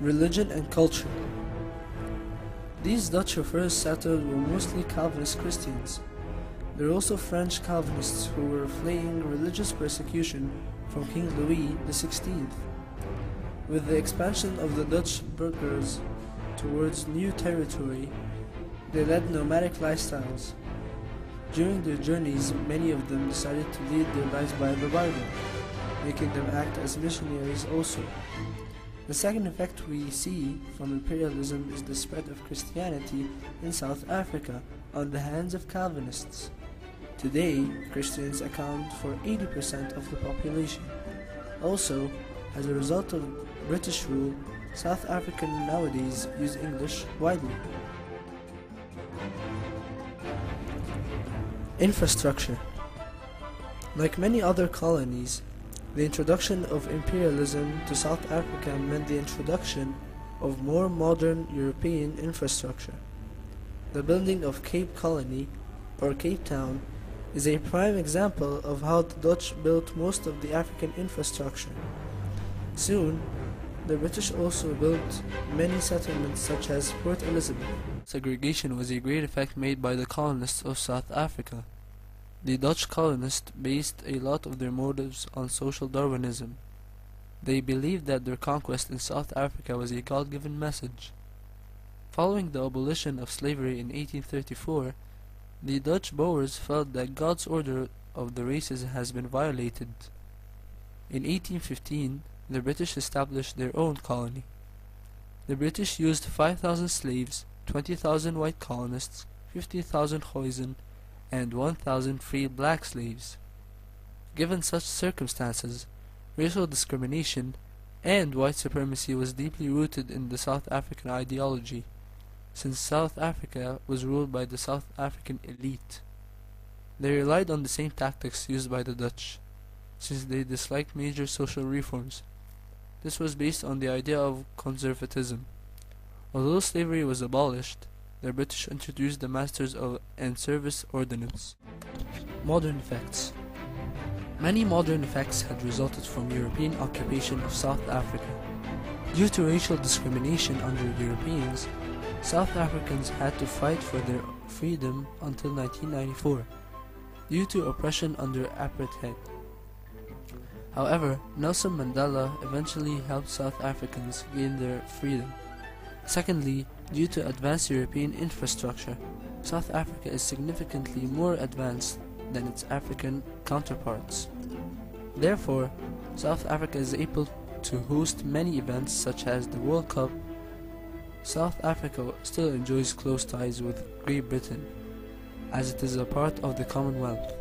Religion and culture. These Dutch first settled were mostly Calvinist Christians. There were also French Calvinists who were fleeing religious persecution from King Louis XVI. With the expansion of the Dutch burghers towards new territory, they led nomadic lifestyles. During their journeys, many of them decided to lead their lives by the Bible, making them act as missionaries also. The second effect we see from imperialism is the spread of Christianity in South Africa on the hands of Calvinists. Today, Christians account for 80% of the population. Also, as a result of British rule, South Africans nowadays use English widely. Infrastructure. Like many other colonies, the introduction of imperialism to South Africa meant the introduction of more modern European infrastructure. The building of Cape Colony, or Cape Town, is a prime example of how the Dutch built most of the African infrastructure. Soon, the British also built many settlements such as Port Elizabeth. Segregation was a great effect made by the colonists of South Africa. The Dutch colonists based a lot of their motives on social Darwinism. They believed that their conquest in South Africa was a God-given message. Following the abolition of slavery in 1834, the Dutch Boers felt that God's order of the races has been violated. In 1815, the British established their own colony. The British used 5,000 slaves, 20,000 white colonists, 50,000 Khoisan, and 1,000 free black slaves. Given such circumstances, racial discrimination and white supremacy was deeply rooted in the South African ideology, since South Africa was ruled by the South African elite. They relied on the same tactics used by the Dutch, since they disliked major social reforms. This was based on the idea of conservatism. Although slavery was abolished, the British introduced the Masters and Service Ordinance. Modern effects. Many modern effects had resulted from European occupation of South Africa. Due to racial discrimination under Europeans, South Africans had to fight for their freedom until 1994, due to oppression under apartheid. However, Nelson Mandela eventually helped South Africans gain their freedom. Secondly, due to advanced European infrastructure, South Africa is significantly more advanced than its African counterparts. Therefore, South Africa is able to host many events such as the World Cup. South Africa still enjoys close ties with Great Britain, as it is a part of the Commonwealth.